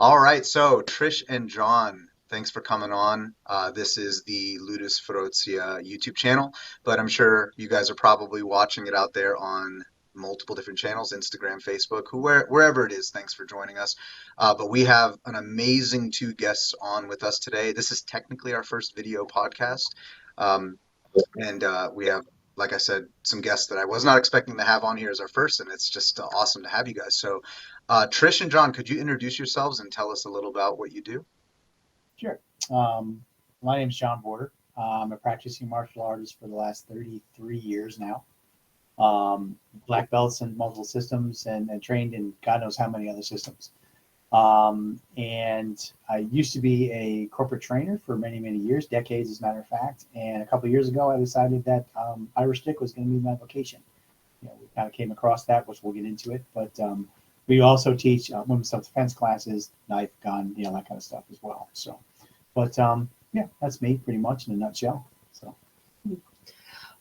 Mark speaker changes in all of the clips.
Speaker 1: All right, so Trish and John, thanks for coming on. This is the Ludus Ferozia YouTube channel, but I'm sure you guys are probably watching it out there on multiple different channels, Instagram, Facebook, wherever it is. Thanks for joining us. But we have an amazing two guests on with us today. This is technically our first video podcast. Um, and we have, like I said, some guests that I was not expecting to have on here as our first, and it's just awesome to have you guys. So, Trish and John, could you introduce yourselves and tell us a little about what you do?
Speaker 2: Sure. Um, my name is John Borter. I'm a practicing martial artist for the last 33 years now. Black belts in multiple systems and trained in God knows how many other systems. And I used to be a corporate trainer for many, many years, decades, as a matter of fact. And a couple of years ago, I decided that Irish stick was going to be my vocation. We kind of came across that, which we'll get into it. But we also teach women's self-defense classes, knife, gun, that kind of stuff as well. So, but yeah, that's me pretty much in a nutshell.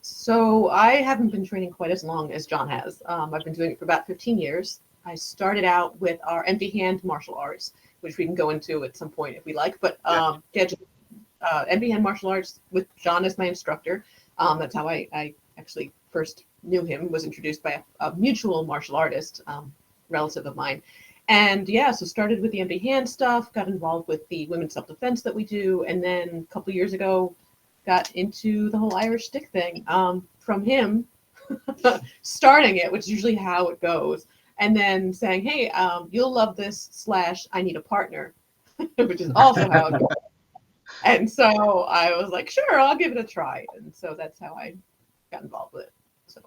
Speaker 3: So I haven't been training quite as long as John has. I've been doing it for about 15 years. I started out with our empty hand martial arts, which we can go into at some point if we like. But empty hand martial arts with John as my instructor. That's how I actually first knew him, was introduced by a mutual martial artist, relative of mine. And yeah, so started with the empty hand stuff, got involved with the women's self-defense that we do. And then a couple of years ago, got into the whole Irish stick thing from him starting it, which is usually how it goes. And then saying, hey, you'll love this / I need a partner, which is also how it goes. And so I was like, sure, I'll give it a try. And so that's how I got involved with it. So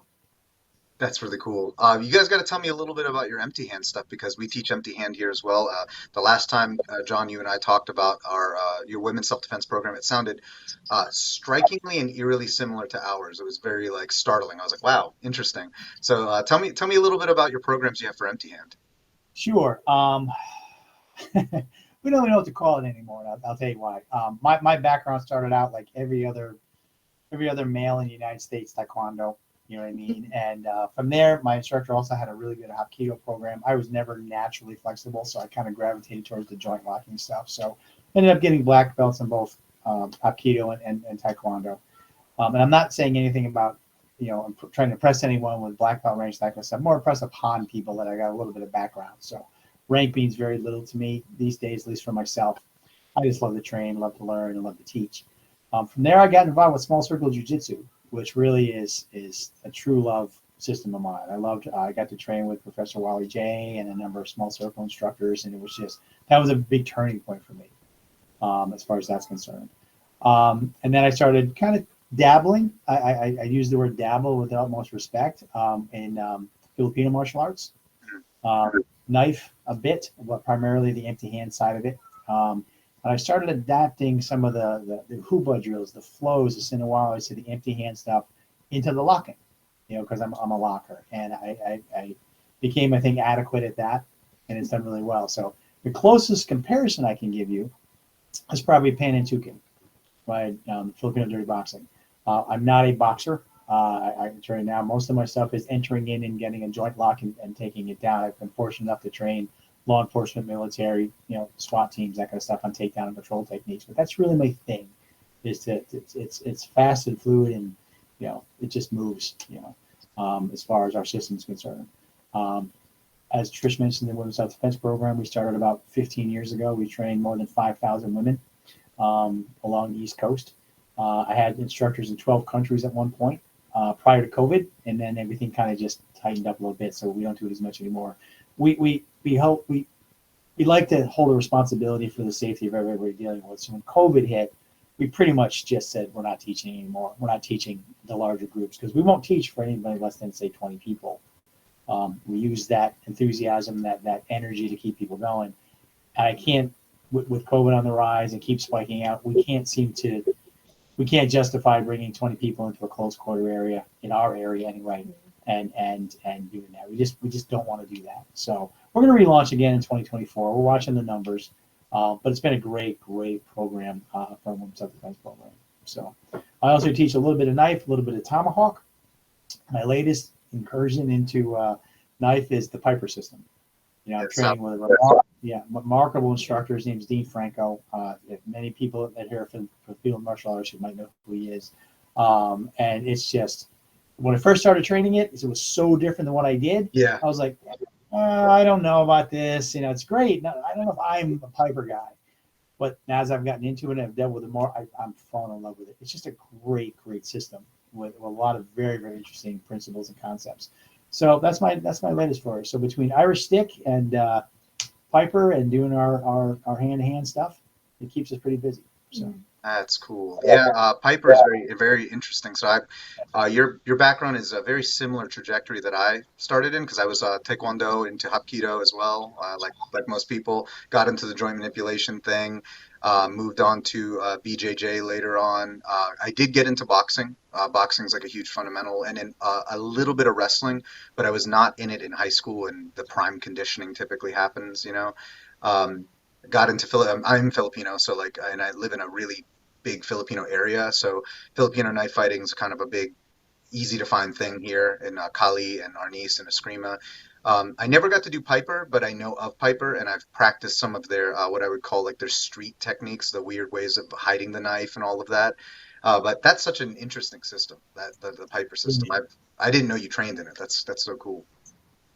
Speaker 1: That's really cool. You guys got to tell me a little bit about your empty hand stuff because we teach empty hand here as well. The last time, John, you and I talked about our your women's self-defense program, it sounded strikingly and eerily similar to ours. It was very like startling. I was like, wow, interesting. So tell me a little bit about your programs you have for empty hand.
Speaker 2: Sure. We don't even know what to call it anymore. And I'll tell you why. My background started out like every other male in the United States, taekwondo. You know what I mean? And from there, my instructor also had a really good hapkido program. I was never naturally flexible, so I kind of gravitated towards the joint locking stuff. So ended up getting black belts in both hapkido and taekwondo. And I'm not saying anything about, I'm trying to impress anyone with black belt range, that kind of stuff. More impress upon people that I got a little bit of background. So rank means very little to me these days, at least for myself. I just love to train, love to learn, and love to teach. From there, I got involved with small circle jiu-jitsu, which really is a true love system of mine. I got to train with Professor Wally J and a number of small circle instructors, and that was a big turning point for me as far as that's concerned. And then I started kind of dabbling. I use the word dabble with the utmost respect in Filipino martial arts. Knife a bit, but primarily the empty hand side of it. And I started adapting some of the huba drills, the flows, the sinawalis to the empty hand stuff into the locking, because I'm a locker. And I became, I think, adequate at that, and it's done really well. So the closest comparison I can give you is probably Pan and Tukin, right? Filipino dirty boxing. I'm not a boxer. I train now. Most of my stuff is entering in and getting a joint lock and taking it down. I've been fortunate enough to train law enforcement, military, SWAT teams, that kind of stuff on takedown and control techniques. But that's really my thing. It's fast and fluid, and it just moves. As far as our system is concerned. As Trish mentioned, the Women's Self-Defense Program we started about 15 years ago. We trained more than 5,000 women along the East Coast. I had instructors in 12 countries at one point prior to COVID, and then everything kind of just tightened up a little bit, so we don't do it as much anymore. We like to hold a responsibility for the safety of everybody dealing with. So when COVID hit, we pretty much just said we're not teaching anymore. We're not teaching the larger groups because we won't teach for anybody less than say 20 people. We use that enthusiasm, that energy to keep people going. And I can't, with COVID on the rise and keep spiking out, we can't justify bringing 20 people into a close quarter area in our area anyway. And doing that. We just don't want to do that. So we're going to relaunch again in 2024. We're watching the numbers, but it's been a great program from Women's Self-Defense Program. So I also teach a little bit of knife, a little bit of tomahawk. My latest incursion into knife is the Piper system. I'm training with remarkable instructor. His name's Dean Franco. Many people that hear from field martial artists, you might know who he is. And it's just, when I first started training it was so different than what I did.
Speaker 1: Yeah.
Speaker 2: I was like, I don't know about this. It's great. No, I don't know if I'm a Piper guy. But as I've gotten into it and I've dealt with it more, I'm falling in love with it. It's just a great, great system with a lot of very, very interesting principles and concepts. So that's my latest for it. So between Irish stick and Piper and doing our hand-to-hand stuff, it keeps us pretty busy. So.
Speaker 1: That's cool. Yeah, Piper is very very interesting. So your background is a very similar trajectory that I started in because I was Taekwondo into Hapkido as well. Like most people, got into the joint manipulation thing, moved on to BJJ later on. I did get into boxing. Boxing is like a huge fundamental, and then a little bit of wrestling, but I was not in it in high school, and the prime conditioning typically happens, got into I'm Filipino, so and I live in a really big Filipino area. So Filipino knife fighting is kind of a big, easy to find thing here in Cali and Arnis and Eskrima. I never got to do Piper, but I know of Piper, and I've practiced some of their what I would call like their street techniques, the weird ways of hiding the knife and all of that. But that's such an interesting system, that the Piper system. I didn't know you trained in it. That's so cool.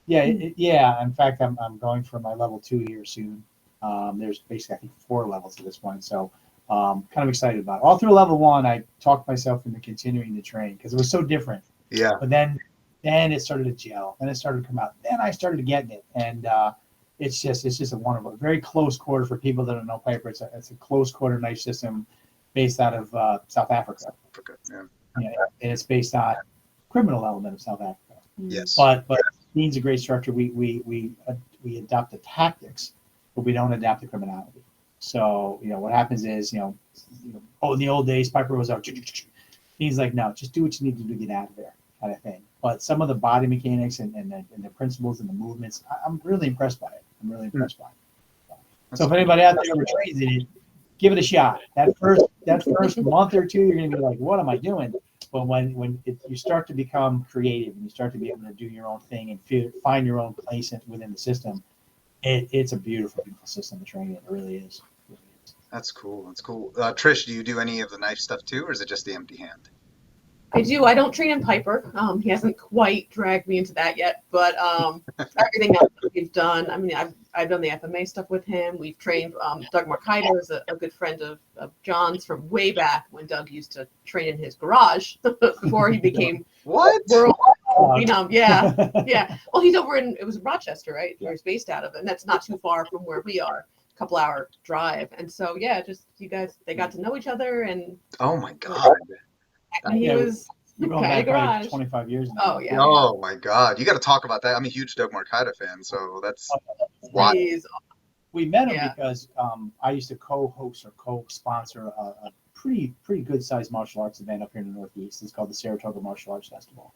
Speaker 2: Yeah, yeah. In fact, I'm going for my level 2 here soon. There's basically, I think, 4 levels at this point. So kind of excited about it. All through level 1, I talked myself into continuing to train because it was so different.
Speaker 1: Yeah.
Speaker 2: But then it started to gel. Then it started to come out. Then I started getting it. And it's just a wonderful, very close quarter for people that don't know Piper. It's a close quarter knife system based out of South Africa.
Speaker 1: Yeah.
Speaker 2: Yeah, and it's based on criminal element of South Africa.
Speaker 1: Yes.
Speaker 2: But Dean's a great structure. We adopt the tactics, but we don't adapt the criminality. So what happens is in the old days Piper was out. Dean's like, no, just do what you need to do to get out of there, kind of thing. But some of the body mechanics and the principles and the movements, I'm really impressed by it. So if anybody out there ever trains in it, give it a shot. That first month or two, you're gonna be like, what am I doing? But when you start to become creative and you start to be able to do your own thing and find your own place within the system, it's a beautiful, beautiful system to train in. It really is.
Speaker 1: That's cool. That's cool. Trish, do you do any of the knife stuff too, or is it just the empty hand?
Speaker 3: I do. I don't train in Piper. He hasn't quite dragged me into that yet, but everything else that we've done. I mean, I've done the FMA stuff with him. We've trained. Doug Marcaida is a good friend of John's from way back when Doug used to train in his garage before he became
Speaker 1: what
Speaker 3: world phenom. Yeah. Well, he's over it was Rochester, right? Where he's based out of, and that's not too far from where we are. Couple hour drive, and so just you guys, they got to know each other, and
Speaker 1: oh my god.
Speaker 3: He was
Speaker 2: going back like 25 years now.
Speaker 3: Oh yeah.
Speaker 1: Oh my god, you got to talk about that. I'm a huge Doug Marcaida fan, so that's
Speaker 2: wild. We met him because I used to co-host or co-sponsor a pretty good sized martial arts event up here in the Northeast. It's called the Saratoga Martial Arts Festival.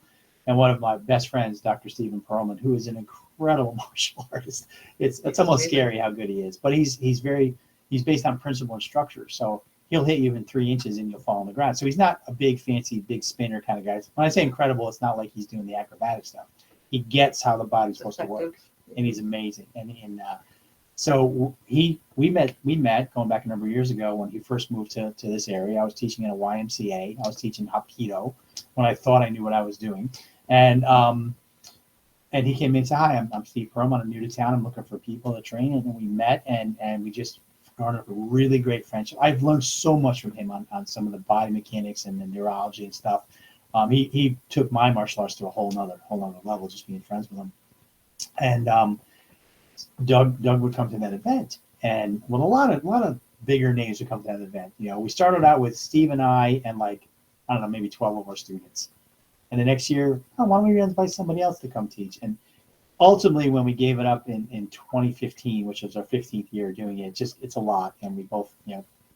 Speaker 2: And one of my best friends, Dr. Stephen Perlman, who is an incredible martial artist. It's almost scary how good he is. But he's based on principle and structure. So he'll hit you in 3 inches and you'll fall on the ground. So he's not a big big spinner kind of guy. When I say incredible, it's not like he's doing the acrobatic stuff. He gets how the body's supposed to work, and he's amazing. So we met going back a number of years ago when he first moved to this area. I was teaching in a YMCA. I was teaching Hapkido when I thought I knew what I was doing. And he came in and said, hi, I'm Steve Perlman. I'm new to town. I'm looking for people to train. And then we met and we just garnered a really great friendship. I've learned so much from him on some of the body mechanics and the neurology and stuff. He took my martial arts to a whole nother level, just being friends with him. And Doug would come to that event, and a lot of bigger names would come to that event. We started out with Steve and I and I don't know, maybe 12 of our students. And the next year, why don't we invite somebody else to come teach? And ultimately, when we gave it up in 2015, which was our 15th year doing it, it's a lot. And we both,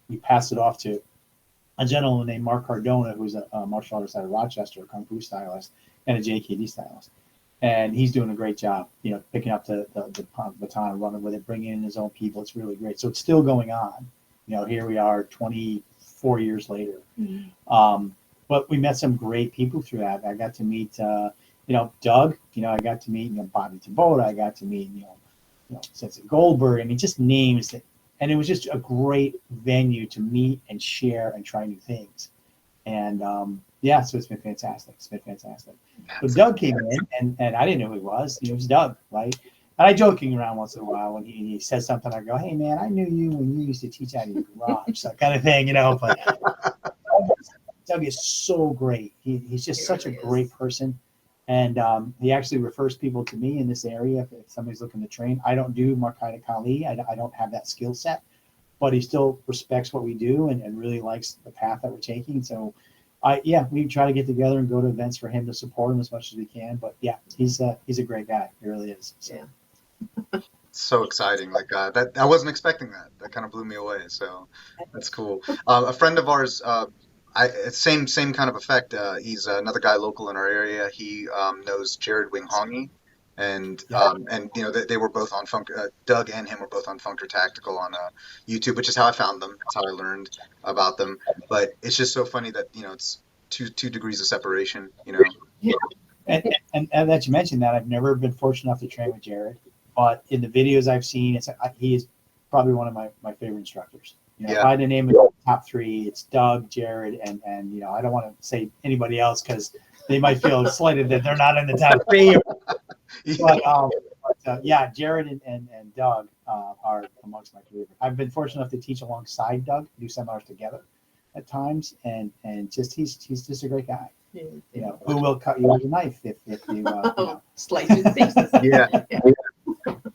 Speaker 2: we passed it off to a gentleman named Mark Cardona, who's a martial artist out of Rochester, a Kung Fu stylist, and a JKD stylist. And he's doing a great job, picking up the baton and running with it, bringing in his own people. It's really great. So it's still going on. Here we are 24 years later. Mm-hmm. But we met some great people through that. I got to meet, Doug. I got to meet, Bobby Tabota. I got to meet, since Goldberg. I mean, just names that, and it was just a great venue to meet and share and try new things. And yeah, so it's been fantastic. It's been fantastic. So Doug came in, and I didn't know who he was. It was Doug, right? And I joking around once in a while when he says something. I go, "Hey man, I knew you when you used to teach out of your garage," that kind of thing, But Doug is so great. He's just such a great person, and he actually refers people to me in this area if somebody's looking to train. I don't do Markai Kali. I don't have that skill set, but he still respects what we do and really likes the path that we're taking. So, we try to get together and go to events for him to support him as much as we can. But yeah, he's a great guy. He really is. So.
Speaker 3: Yeah.
Speaker 1: So exciting. Like that, I wasn't expecting that. That kind of blew me away. So that's cool. A friend of ours, same kind of effect. He's another guy local in our area. He knows Jared Winghongi, and they were both on Funk. Doug and him were both on Funker Tactical on YouTube, which is how I found them. That's how I learned about them. But it's just so funny that it's two degrees of separation.
Speaker 2: Yeah. And that you mentioned that, I've never been fortunate enough to train with Jared, but in the videos I've seen, he is probably one of my favorite instructors. If I had to name the top three, it's Doug, Jared, and I don't want to say anybody else because they might feel slighted that they're not in the top three. But Jared and Doug are amongst my favorite. I've been fortunate enough to teach alongside Doug, do seminars together at times, and he's just a great guy. Who will cut you with a knife if you
Speaker 3: slice it to pieces.
Speaker 1: Yeah.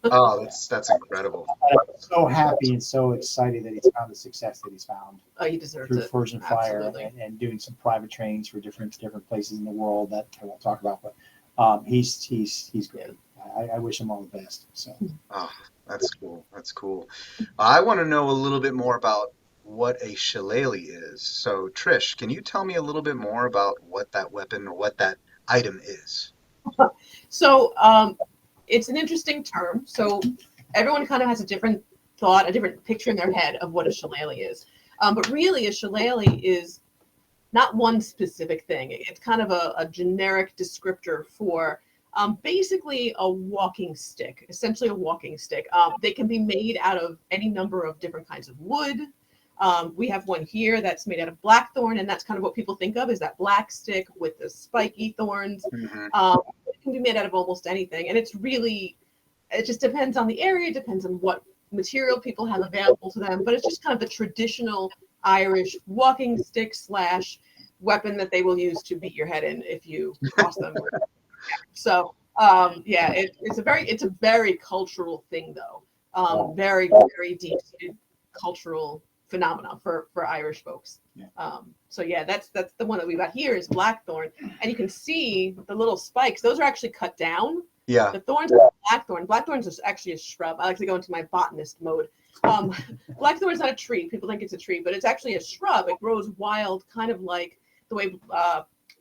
Speaker 1: Oh, that's incredible.
Speaker 2: I'm so happy and so excited that he's found the success that he's found.
Speaker 3: Oh, he deserves
Speaker 2: through
Speaker 3: it.
Speaker 2: Forge and Fire and doing some private trainings for different places in the world that I won't talk about, but he's great. I wish him all the best. So.
Speaker 1: Oh, that's cool. That's cool. I want to know a little bit more about what a shillelagh is. So, Trish, can you tell me a little bit more about what that weapon or what that item is?
Speaker 3: So, it's an interesting term. So, everyone kind of has a different thought, a different picture in their head of what a shillelagh is. But really, a shillelagh is not one specific thing. It's kind of a generic descriptor for basically a walking stick, essentially a walking stick. They can be made out of any number of different kinds of wood. We have one here that's made out of blackthorn, and that's kind of what people think of is that black stick with the spiky thorns.
Speaker 1: Mm-hmm.
Speaker 3: It can be made out of almost anything, and it just depends on the area, depends on what material people have available to them, but it's just kind of the traditional Irish walking stick / weapon that they will use to beat your head in if you cross them. So it's a very cultural thing though. Very, very deep-seated cultural phenomena for Irish folks. That's the one that we got here is blackthorn, and you can see the little spikes. Those are actually cut down.
Speaker 1: Yeah.
Speaker 3: The thorns are blackthorn. Blackthorn is actually a shrub. I like to go into my botanist mode. Blackthorn is not a tree. People think it's a tree, but it's actually a shrub. It grows wild, kind of like the way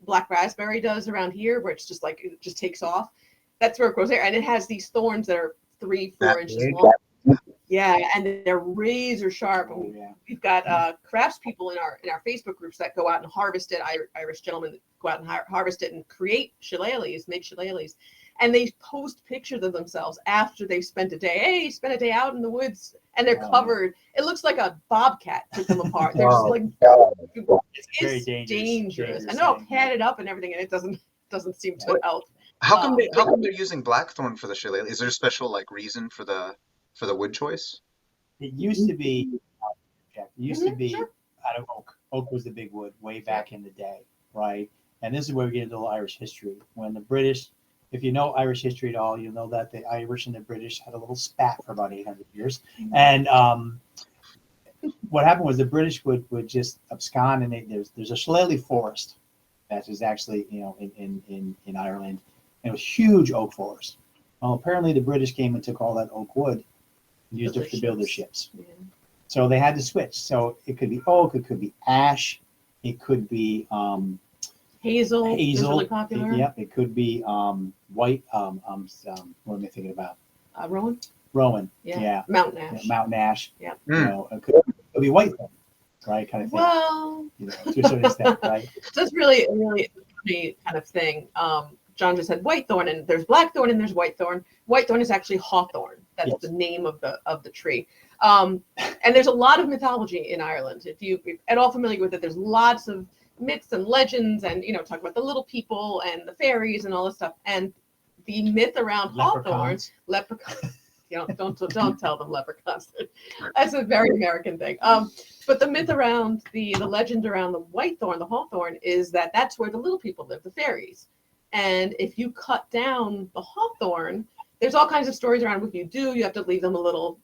Speaker 3: black raspberry does around here, where it's just like it just takes off. That's where it grows there, and it has these thorns that are 3-4 inches long. Yeah, and they're razor sharp. We've got craftspeople in our Facebook groups that go out and harvest it. Irish gentlemen that go out and harvest it and create shillelaghs, make shillelaghs, and they post pictures of themselves after they've spent a day. Hey, spent a day out in the woods, and they're covered. It looks like a bobcat took them apart. They're just like it's dangerous. I know, padded up and everything, and it doesn't seem to help.
Speaker 1: How come they're using blackthorn for the shillelagh? Is there a special reason for the wood choice?
Speaker 2: It used to be out of oak. Oak was the big wood way back in the day, right? And this is where we get into the Irish history. When the British, if you know Irish history at all, you'll know that the Irish and the British had a little spat for about 800 years. And what happened was the British would just abscond, and there's a shillelagh forest that is actually in Ireland, and it was huge oak forest. Well, apparently the British came and took all that oak wood and used it to build their ships. Yeah. So they had to switch. So it could be oak, it could be ash, it could be
Speaker 3: hazel. Is really popular.
Speaker 2: It could be white. What am I thinking about? Rowan. Yeah.
Speaker 3: Mountain ash.
Speaker 2: Mountain ash.
Speaker 3: Yeah.
Speaker 2: It could be white, right? Kind of thing.
Speaker 3: Well,
Speaker 2: to a certain extent, right?
Speaker 3: That's really a really funny kind of thing. John just said whitethorn, and there's blackthorn and there's whitethorn. Whitethorn is actually hawthorn. That's the name of the tree. And there's a lot of mythology in Ireland. If you're at all familiar with it, there's lots of myths and legends, and talk about the little people and the fairies and all this stuff. And the myth around hawthorns, leprechauns. Don't tell them leprechauns. That's a very American thing. But the myth around the legend around the whitethorn, the hawthorn, is that that's where the little people live, the fairies. And if you cut down the hawthorn, there's all kinds of stories around what you do. You have to leave them a little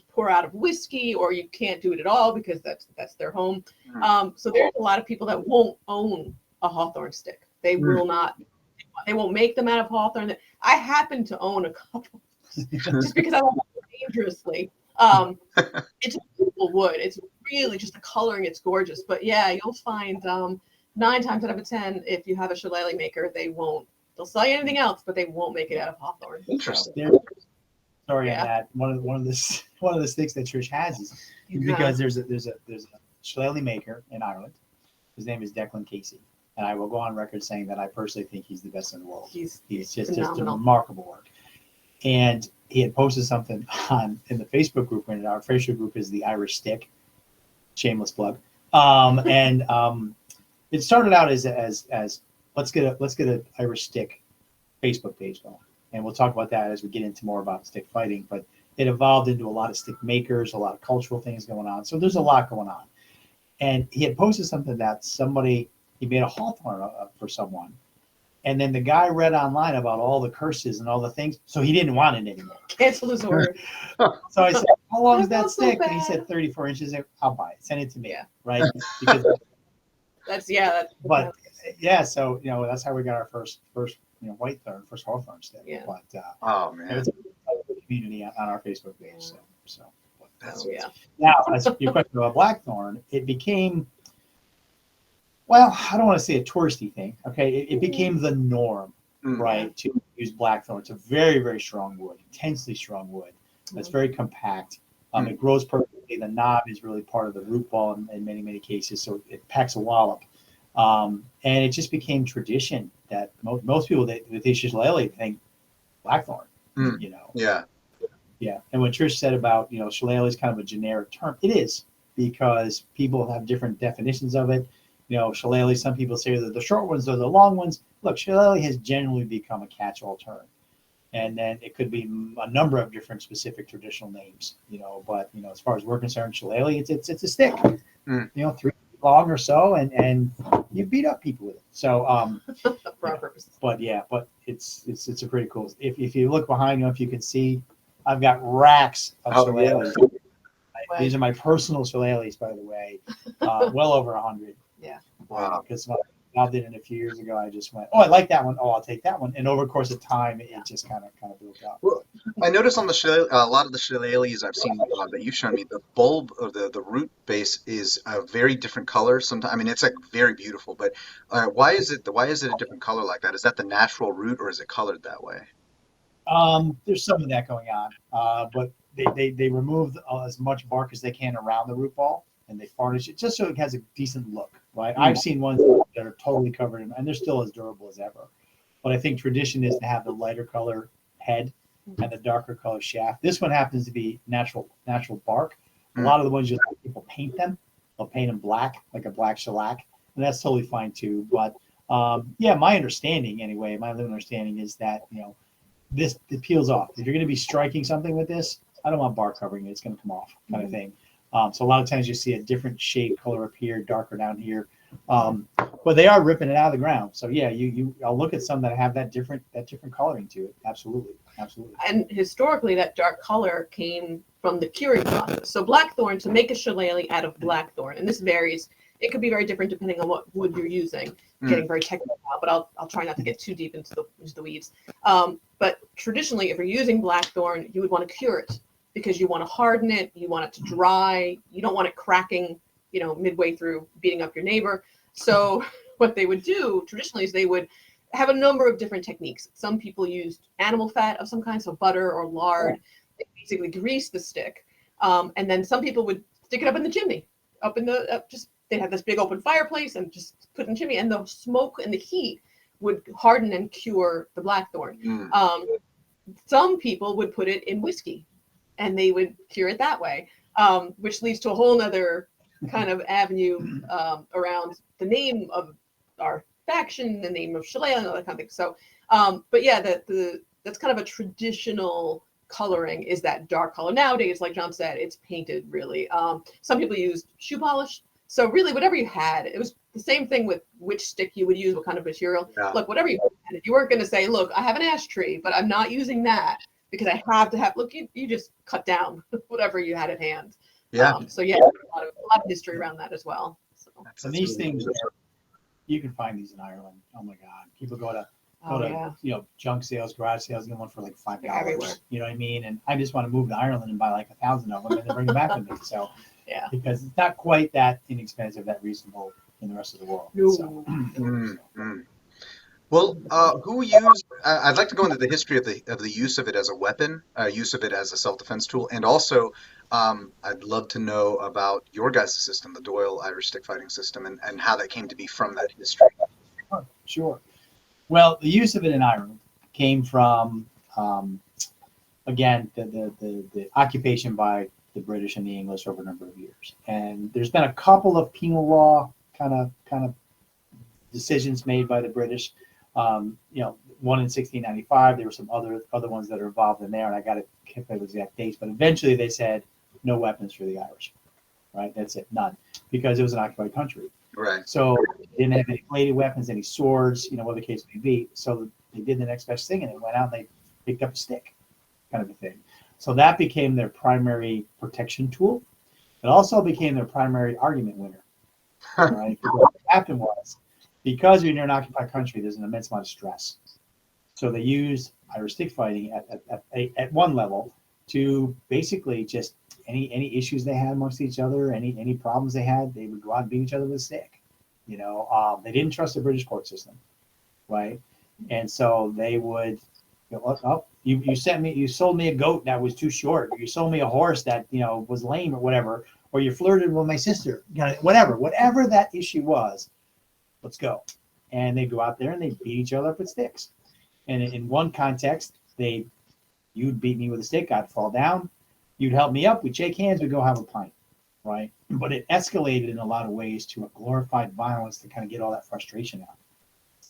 Speaker 3: pour out of whiskey, or you can't do it at all because that's their home. So there's a lot of people that won't own a hawthorn stick. They will not. They won't make them out of hawthorn. I happen to own a couple. Just because I love it dangerously. It's a beautiful wood. It's really just the coloring. It's gorgeous. But yeah, you'll find 9 times out of 10, if you have a shillelagh maker, they'll sell you anything else, but they won't make it out of hawthorn.
Speaker 1: Interesting.
Speaker 2: Sorry on that. One of the sticks that Trish has is because there's a shillelagh maker in Ireland. His name is Declan Casey, and I will go on record saying that I personally think he's the best in the world. He's just a remarkable work. And he had posted something in the Facebook group, and our Facebook group is the Irish Stick. Shameless plug. It started out as let's get an Irish Stick Facebook page going, and we'll talk about that as we get into more about stick fighting. But it evolved into a lot of stick makers, a lot of cultural things going on. So there's a lot going on. And he had posted something that he made a hawthorn for someone. And then the guy read online about all the curses and all the things, so he didn't want it anymore.
Speaker 3: Cancel his order.
Speaker 2: So I said, "How long is that stick?" And he said, 34 inches. I'll buy it. Send it to me.
Speaker 3: Yeah.
Speaker 2: Right? Because
Speaker 3: that's
Speaker 2: so that's how we got our first whitethorn, first hawthorn stick.
Speaker 3: Yeah.
Speaker 2: But
Speaker 1: Oh man,
Speaker 2: it's a community on our Facebook page. So
Speaker 1: that's
Speaker 2: now, as your question about blackthorn, it became. Well, I don't want to say a touristy thing. Okay, it became the norm, right, to use blackthorn. It's a very, very strong wood, intensely strong wood. It's very compact. It grows perfectly. The knob is really part of the root ball in many, many cases, so it packs a wallop. And it just became tradition that most people that they shillelagh think blackthorn.
Speaker 1: Yeah.
Speaker 2: Yeah. And when Trish said about shillelagh is kind of a generic term, it is, because people have different definitions of it. Shillelagh, some people say that the short ones are the long ones. Look, shillelagh has generally become a catch-all term. And then it could be a number of different specific traditional names, but, as far as we're concerned, shillelagh, it's a stick, 3 feet long or so, and you beat up people with it. So, but it's a pretty cool, if you look behind you, if you can see, I've got racks of shillelaghs. Yeah. These are my personal shillelaghs, by the way, well over 100.
Speaker 3: Yeah.
Speaker 2: Wow. Because when I loved it, and a few years ago, I just went, I like that one. Oh, I'll take that one. And over the course of time, it just kind of built up.
Speaker 1: Well, I noticed on a lot of the shillelaghs I've seen that you've shown me, the bulb or the root base is a very different color. Sometimes, I mean, it's like very beautiful, but why is it a different color like that? Is that the natural root, or is it colored that way?
Speaker 2: There's some of that going on, but they remove as much bark as they can around the root ball, and they varnish it just so it has a decent look, right? I've seen ones that are totally covered in, and they're still as durable as ever. But I think tradition is to have the lighter color head and the darker color shaft. This one happens to be natural bark. A lot of the ones people paint them. They'll paint them black, like a black shellac, and that's totally fine too. But my understanding anyway, my living understanding is that it peels off. If you're going to be striking something with this, I don't want bark covering it. It's going to come off, kind of thing. So a lot of times you see a different shade color up here, darker down here. But they are ripping it out of the ground. So yeah, I'll look at some that have that different coloring to it. Absolutely.
Speaker 3: And historically, that dark color came from the curing process. So blackthorn, to make a shillelagh out of blackthorn, and this varies. It could be very different depending on what wood you're using. Getting very technical now, but I'll try not to get too deep into the weeds. But traditionally, if you're using blackthorn, you would want to cure it, because you want to harden it, you want it to dry, you don't want it cracking, midway through beating up your neighbor. So what they would do traditionally is they would have a number of different techniques. Some people used animal fat of some kind, so butter or lard. They basically grease the stick. And then some people would stick it up in the chimney, they'd have this big open fireplace and just put it in the chimney, and the smoke and the heat would harden and cure the blackthorn. Some people would put it in whiskey and they would cure it that way, which leads to a whole nother kind of avenue around the name of our faction, the name of Shillelagh, and all that kind of thing. So, but yeah, that's kind of a traditional coloring, is that dark color. Nowadays, like John said, it's painted really. Some people used shoe polish. So really, whatever you had, it was the same thing with which stick you would use, what kind of material.
Speaker 1: Yeah.
Speaker 3: Look, whatever you had, if you weren't going to say, look, I have an ash tree, but I'm not using that because I have to have, look, you just cut down whatever you had at hand.
Speaker 1: Yeah.
Speaker 3: So yeah, a lot of history around that as well. So.
Speaker 2: And these things, you can find these in Ireland. Oh my God, people go to junk sales, garage sales, get one for like $5. You know what I mean? And I just want to move to Ireland and buy like 1,000 of them and then bring them back with me. So
Speaker 3: yeah,
Speaker 2: because it's not quite that inexpensive, that reasonable in the rest of the world. So.
Speaker 1: Well, who used? I'd like to go into the history of the use of it as a weapon, use of it as a self-defense tool, and also I'd love to know about your guys' system, the Doyle Irish stick fighting system, and how that came to be from that history.
Speaker 2: Sure. Well, the use of it in Ireland came from, again, the occupation by the British and the English over a number of years, and there's been a couple of penal law kind of decisions made by the British. One in 1695. There were some other ones that are involved in there, and I got to keep the exact dates. But eventually, they said no weapons for the Irish. Right, that's it, none, because it was an occupied country.
Speaker 1: Right.
Speaker 2: So they didn't have any bladed weapons, any swords, whatever the case may be. So they did the next best thing, and they went out and they picked up a stick, kind of a thing. So that became their primary protection tool. It also became their primary argument winner. Right. What happened was, because you're in an occupied country, there's an immense amount of stress. So they used Irish stick fighting at one level to basically just any issues they had amongst each other, any problems they had, they would go out and beat each other with a stick. They didn't trust the British court system, right? And so they would, you sold me a goat that was too short, or you sold me a horse that was lame or whatever, or you flirted with my sister, whatever that issue was. Let's go. And they go out there and they beat each other up with sticks. And in one context, you'd beat me with a stick, I'd fall down, you'd help me up, we'd shake hands, we'd go have a pint, right? But it escalated in a lot of ways to a glorified violence to kind of get all that frustration out.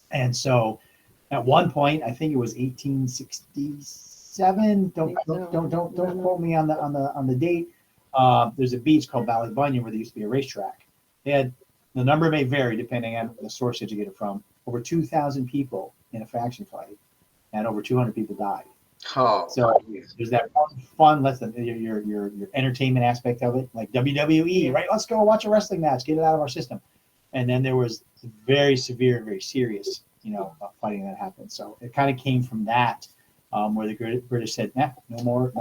Speaker 2: And so at one point, I think it was 1867, don't quote me on the date. There's a beach called Ballybunion where there used to be a racetrack. They had, the number may vary depending on the source that you get it from, over 2,000 people in a faction fight, and over 200 people died.
Speaker 1: Oh,
Speaker 2: so there's that fun, your entertainment aspect of it, like WWE, right? Let's go watch a wrestling match, get it out of our system. And then there was very severe and very serious, fighting that happened. So it kind of came from that, where the British said, no more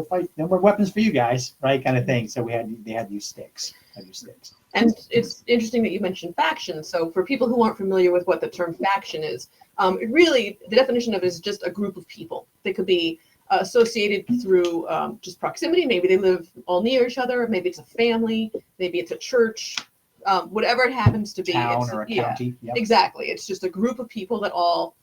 Speaker 2: fight, no more weapons for you guys, right? Kind of thing. So they had to use sticks.
Speaker 3: And it's interesting that you mentioned faction. So for people who aren't familiar with what the term faction is, the definition of it is just a group of people. They could be associated through just proximity. Maybe they live all near each other. Maybe it's a family. Maybe it's a church. Whatever it happens to be.
Speaker 2: Town or a county.
Speaker 3: Yep. Exactly. It's just a group of people that all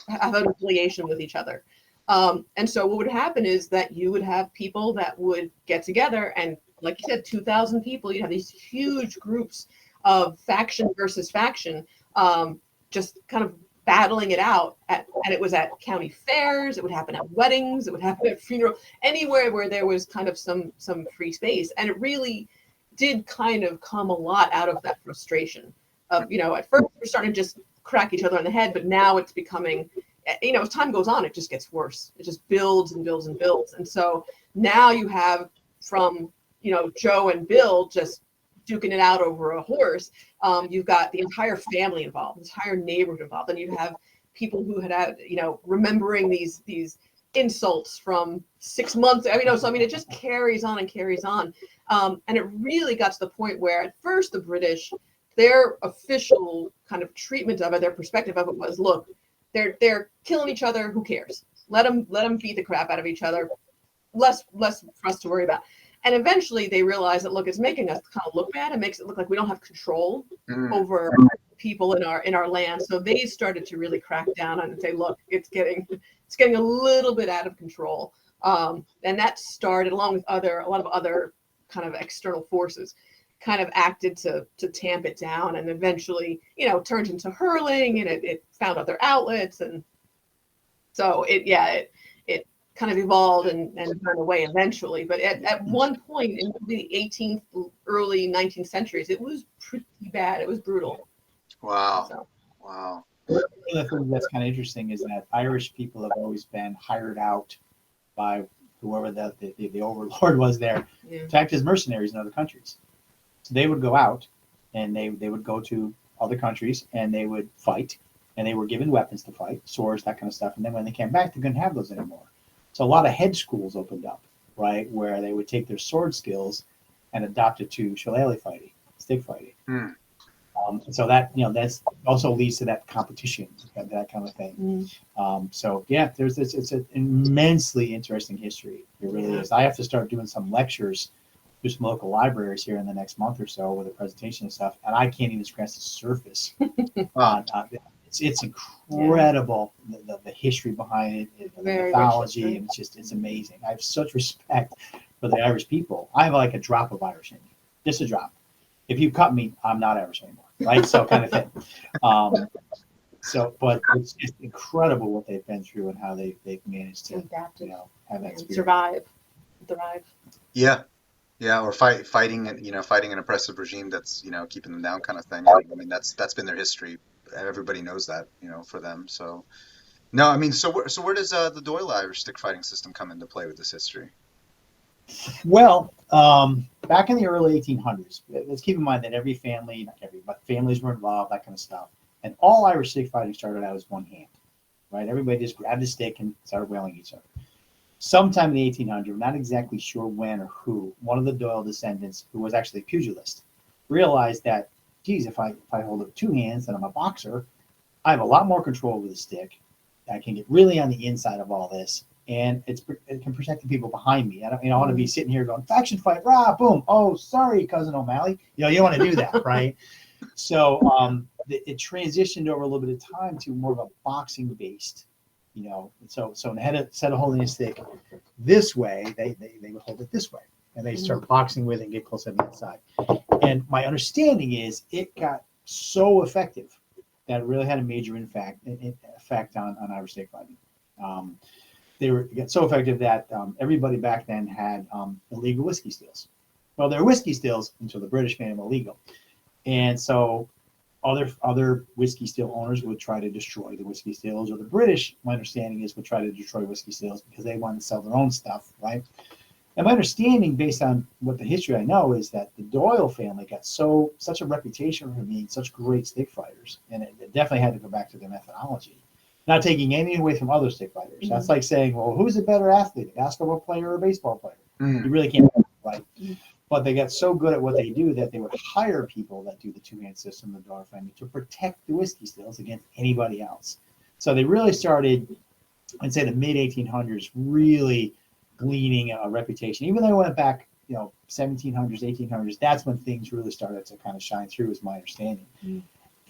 Speaker 3: have an affiliation with each other. And so what would happen is that you would have people that would get together, and like you said, 2,000 people, you'd have these huge groups of faction versus faction, just kind of battling it out. And it was at county fairs, it would happen at weddings, it would happen at funerals, anywhere where there was kind of some free space. And it really did kind of come a lot out of that frustration of, at first we're starting to just crack each other on the head, but now it's becoming, as time goes on, it just gets worse. It just builds and builds and builds. And so now you have from, Joe and Bill just duking it out over a horse. You've got the entire family involved, the entire neighborhood involved. And you have people who had, remembering these insults from 6 months. It just carries on and carries on. And it really got to the point where at first the British, their official kind of treatment of it, their perspective of it was, look, they're killing each other. Who cares? Let them beat the crap out of each other. Less for us to worry about. And eventually they realize that, look, it's making us kind of look bad. It makes it look like we don't have control over people in our land. So they started to really crack down on it and say, look, it's getting a little bit out of control. And that started, along with a lot of other kind of external forces, kind of acted to tamp it down, and eventually, turned into hurling, and it found other outlets, and so it kind of evolved and went away eventually. But at one point in the 18th, early 19th centuries, it was pretty bad. It was brutal.
Speaker 1: Wow.
Speaker 3: So.
Speaker 1: Wow.
Speaker 2: One of the things that's kind of interesting is that Irish people have always been hired out by whoever the overlord was there to act as mercenaries in other countries. So they would go out and they would go to other countries and they would fight, and they were given weapons to fight, swords, that kind of stuff. And then when they came back, they couldn't have those anymore. So a lot of head schools opened up, right, where they would take their sword skills and adopt it to shillelagh fighting, stick fighting. So that that's also leads to that competition, that kind of thing. So yeah, it's an immensely interesting history. It really is. I have to start doing some lectures to some local libraries here in the next month or so with a presentation and stuff, and I can't even scratch the surface. It's incredible, the history behind it, the mythology, and it's amazing. I have such respect for the Irish people. I have like a drop of Irish in me, just a drop. If you cut me, I'm not Irish anymore, right? So kind of thing. But it's just incredible what they've been through and how they've managed to adapt, have that spirit.
Speaker 3: Survive, thrive.
Speaker 1: Yeah. Yeah, or fighting an oppressive regime that's, keeping them down, kind of thing. I mean, that's been their history. Everybody knows that, for them. So, no, I mean, so where does the Doyle Irish stick fighting system come into play with this history?
Speaker 2: Well, back in the early 1800s, let's keep in mind that every family, not every, but families were involved, that kind of stuff. And all Irish stick fighting started out as one hand, right? Everybody just grabbed a stick and started whaling each other. Sometime in the 1800s, we're not exactly sure when or who, one of the Doyle descendants, who was actually a pugilist, realized that, geez, if I hold up two hands and I'm a boxer, I have a lot more control over the stick. I can get really on the inside of all this, and it can protect the people behind me. I don't want to be sitting here going, faction fight, rah, boom. Oh, sorry, Cousin O'Malley. You don't want to do that, right? So it transitioned over a little bit of time to more of a boxing based. So instead of holding a stick this way, they would hold it this way, and they start boxing with it and get close to the inside. And my understanding is it got so effective that it really had a major effect on Irish stick fighting. They got so effective that everybody back then had illegal whiskey stills. Well, they're whiskey stills until the British made them illegal, and so other whiskey still owners would try to destroy the whiskey stills, or the British, my understanding is, would try to destroy whiskey stills because they wanted to sell their own stuff, right? And my understanding, based on what the history I know, is that the Doyle family got such a reputation for being such great stick fighters, and it definitely had to go back to their methodology. Not taking anything away from other stick fighters. Mm-hmm. That's like saying, well, who's a better athlete, a basketball player or a baseball player? Mm-hmm. You really can't, right? Mm-hmm. But they got so good at what they do that they would hire people that do the two-hand system, the Doyle family, to protect the whiskey stills against anybody else. So they really started, I'd say, the mid-1800s, really gleaning a reputation. Even though it went back, 1700s, 1800s, that's when things really started to kind of shine through, is my understanding. Mm-hmm.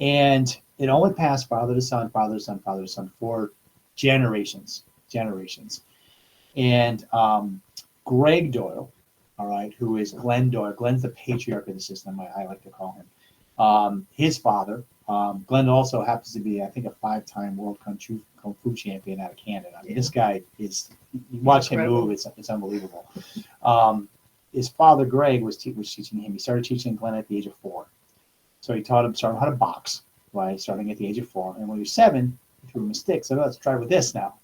Speaker 2: And it only passed father to son, father to son, father to son for generations. And Greg Doyle, all right, who is Glenn Doyle. Glenn's the patriarch of the system, I like to call him. His father, Glenn, also happens to be, I think, a 5-time world kung fu champion out of Canada. I mean, this guy is, you watch him move, it's unbelievable. His father, Greg, was teaching him. He started teaching Glenn at the age of 4. So he taught him how to box, right, starting at the age of 4. And when he was 7, he threw him a stick. So let's try with this now.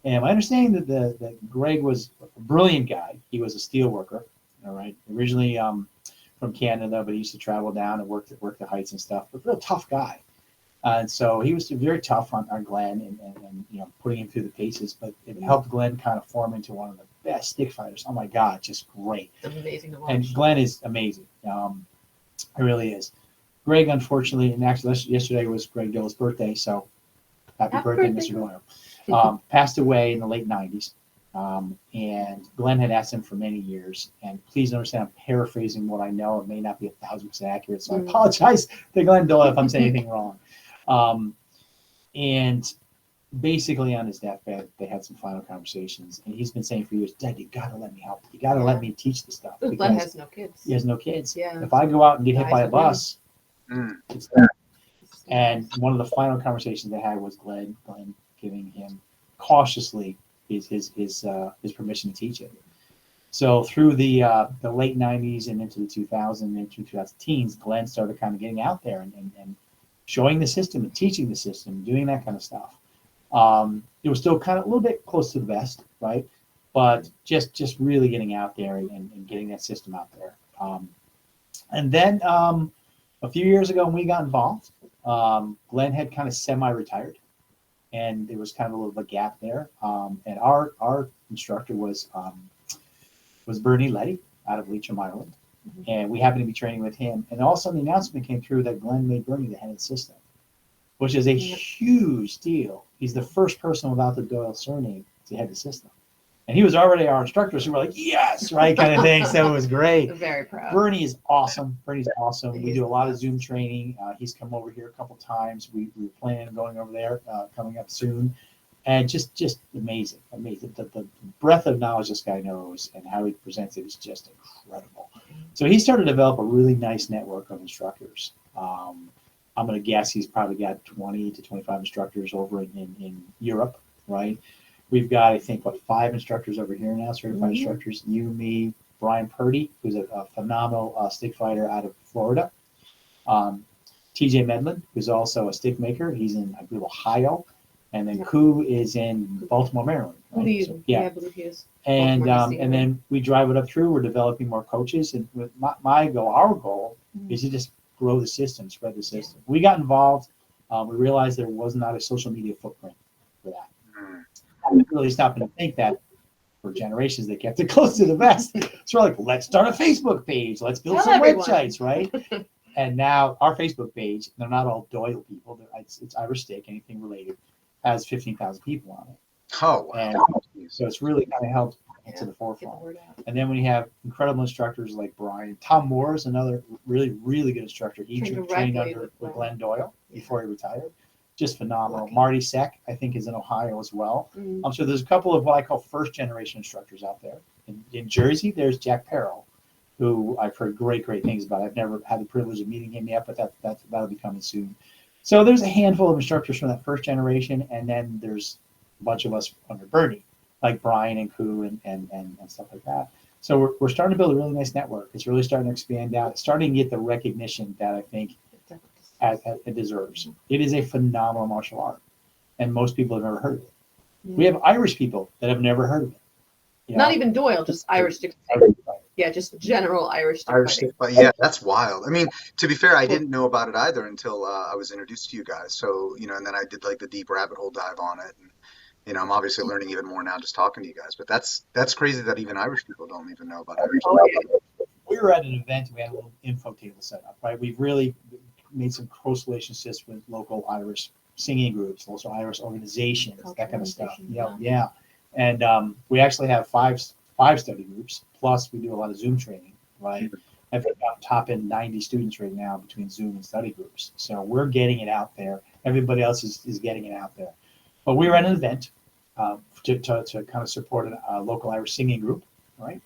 Speaker 2: And my understanding that Greg was a brilliant guy. He was a steel worker, all right, originally from Canada, but he used to travel down and work the heights and stuff. But a real tough guy. And so he was very tough on Glenn and putting him through the paces. But it helped Glenn kind of form into one of the best stick fighters. Oh, my God, just great.
Speaker 3: It's amazing to watch.
Speaker 2: And Glenn is amazing. It really is. Greg, unfortunately, and actually yesterday was Greg Doyle's birthday, so happy birthday, Mr. Doyle. Passed away in the late 90s. And Glenn had asked him for many years, and please understand, I'm paraphrasing what I know. It may not be 1,000% accurate, so I apologize to Glenn Doyle if I'm saying anything wrong. And basically on his deathbed, they had some final conversations, and he's been saying for years, Dad, you gotta let me help. You gotta let me teach this stuff.
Speaker 3: Glenn has no kids.
Speaker 2: He has no kids.
Speaker 3: Yeah.
Speaker 2: If I go out and get hit by a bus, it's done. And one of the final conversations they had was Glenn giving him cautiously his permission to teach it. So through the late 90s and into the 2000s and into 2010s, Glenn started kind of getting out there and showing the system and teaching the system, doing that kind of stuff. It was still kind of a little bit close to the vest, right? But just really getting out there and getting that system out there. And then a few years ago when we got involved, Glenn had kind of semi-retired, and there was kind of a little bit of a gap there. And our instructor was Bernie Letty out of Leitrim, Ireland. And we happened to be training with him. And all of a sudden the announcement came through that Glenn made Bernie the head of the system, which is a huge deal. He's the first person without the Doyle surname to head the system. And he was already our instructor, so we're like, yes, right, kind of thing. So it was great.
Speaker 3: Very proud.
Speaker 2: Bernie is awesome. Bernie's awesome. We do a lot of Zoom training. He's come over here a couple times. We plan on going over there coming up soon. And just amazing. The breadth of knowledge this guy knows and how he presents it is just incredible. So he started to develop a really nice network of instructors. I'm going to guess he's probably got 20 to 25 instructors over in Europe, right? We've got, I think, 5 instructors over here now, certified instructors. You, me, Brian Purdy, who's a phenomenal stick fighter out of Florida. TJ Medlin, who's also a stick maker. He's in, I believe, Ohio. And then Koo is in Baltimore, Maryland. Right? So,
Speaker 3: I believe he is.
Speaker 2: And then we drive it up through. We're developing more coaches. And with my goal, our goal, is to just grow the system, spread the system. We got involved. We realized there was not a social media footprint for that. I was really stopping to think that for generations they kept it close to the vest. So we're like, let's start a Facebook page. Let's build some websites, right? And now our Facebook page, they're not all Doyle people. It's Irish Stick, anything related, has 15,000 people on it.
Speaker 1: Oh, wow.
Speaker 2: And so it's really kind of helped get to the forefront. And then when you have incredible instructors like Brian, Tom Moore is another really, really good instructor. He trained under Glenn Doyle before he retired. Just phenomenal. Marty Seck, I think, is in Ohio as well. So there's a couple of what I call first generation instructors out there. In Jersey, there's Jack Perrell, who I've heard great things about. I've never had the privilege of meeting him yet, but that'll be coming soon. So there's a handful of instructors from that first generation, and then there's a bunch of us under Bernie, like Brian and Koo and stuff like that. So we're starting to build a really nice network. It's really starting to expand out. It's starting to get the recognition that I think it deserves. It is a phenomenal martial art, and most people have never heard of it. We have Irish people that have never heard of it.
Speaker 3: Not even Doyle, just Irish stick. Yeah, just general Irish stick fighting.
Speaker 1: Yeah, that's wild. I mean, to be fair, I didn't know about it either until I was introduced to you guys. So, and then I did like the deep rabbit hole dive on it. And, I'm obviously learning even more now just talking to you guys. But that's crazy that even Irish people don't even know about Irish.
Speaker 2: We were at an event. We had a little info table set up, right? We've really made some close relationships with local Irish singing groups, also Irish organizations, that kind of stuff. Yeah. And we actually have five study groups, plus we do a lot of Zoom training, right? I think I'm topping 90 students right now between Zoom and study groups. So we're getting it out there. Everybody else is getting it out there. But we were at an event to kind of support a local Irish singing group, right?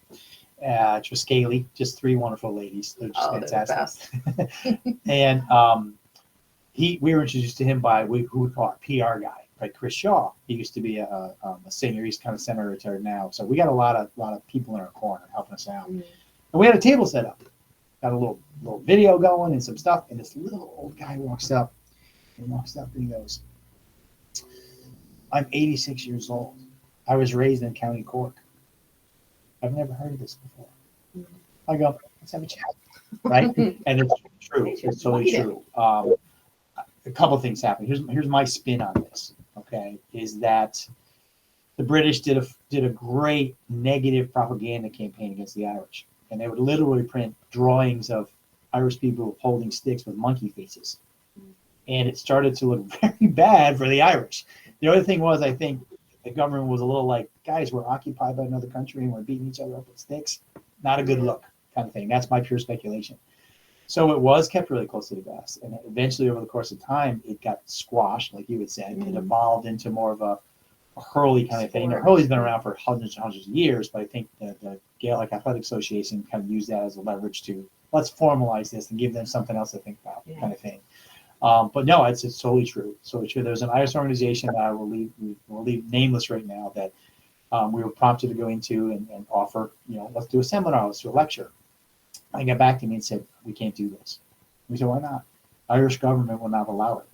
Speaker 2: Triscaeli, just 3 wonderful ladies. They're just fantastic. And we were introduced to him by who we call our PR guy, right? Chris Shaw. He used to be a singer. He's kind of semi-retired now. So we got a lot of people in our corner helping us out. And we had a table set up. Got a little video going and some stuff. And this little old guy walks up. And he goes, I'm 86 years old. I was raised in County Cork. I've never heard of this before. I go, let's have a chat, right? And it's true. It's totally true. A couple of things happen. Here's my spin on this. Okay, is that the British did a great negative propaganda campaign against the Irish, and they would literally print drawings of Irish people holding sticks with monkey faces, and it started to look very bad for the Irish. The other thing was, I think the government was a little like, guys, we're occupied by another country and we're beating each other up with sticks. Not a good look, kind of thing. That's my pure speculation. So it was kept really close to the vest, and eventually, over the course of time, it got squashed, like you had said. It evolved into more of a hurley kind of thing. Now, hurley's been around for hundreds and hundreds of years, but I think the Gaelic Athletic Association kind of used that as a leverage to let's formalize this and give them something else to think about, kind of thing. But no, it's totally true. There's an Irish organization that I will leave nameless right now that we were prompted to go into and offer, let's do a seminar, let's do a lecture. They got back to me and said, we can't do this. We said, why not? Irish government will not allow it.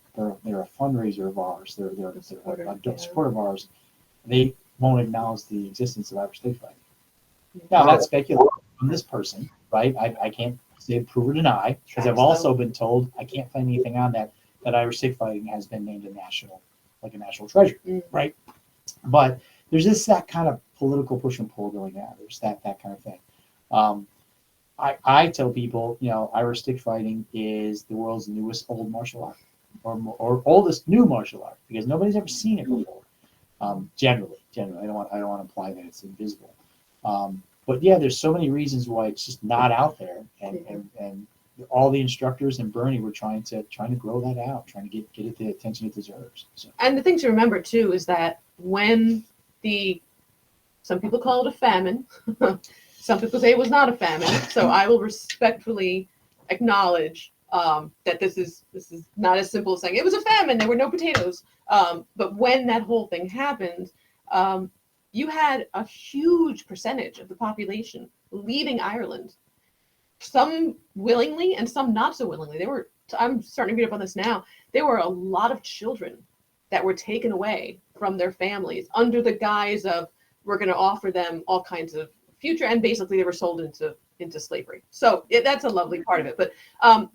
Speaker 2: They're a fundraiser of ours. They're a supporter of ours. They won't acknowledge the existence of Irish stick fighting. Now, that's speculation from this person, right? I can't say prove or deny, because I've also been told I can't find anything on that Irish stick fighting has been named a national treasure, right? But there's just that kind of political push and pull going on. There's that kind of thing. I tell people, Irish stick fighting is the world's newest old martial art, or oldest new martial art, because nobody's ever seen it before. Generally, I don't want to imply that it's invisible. But yeah, there's so many reasons why it's just not out there, and all the instructors and Bernie were trying to grow that out, trying to get it the attention it deserves. So.
Speaker 3: And the thing to remember too is that when some people call it a famine. Some people say it was not a famine, so I will respectfully acknowledge that this is not as simple as saying it was a famine. There were no potatoes. But when that whole thing happened, you had a huge percentage of the population leaving Ireland, some willingly and some not so willingly. I'm starting to read up on this now. There were a lot of children that were taken away from their families under the guise of we're going to offer them all kinds of future, and basically they were sold into slavery. So that's a lovely part of it.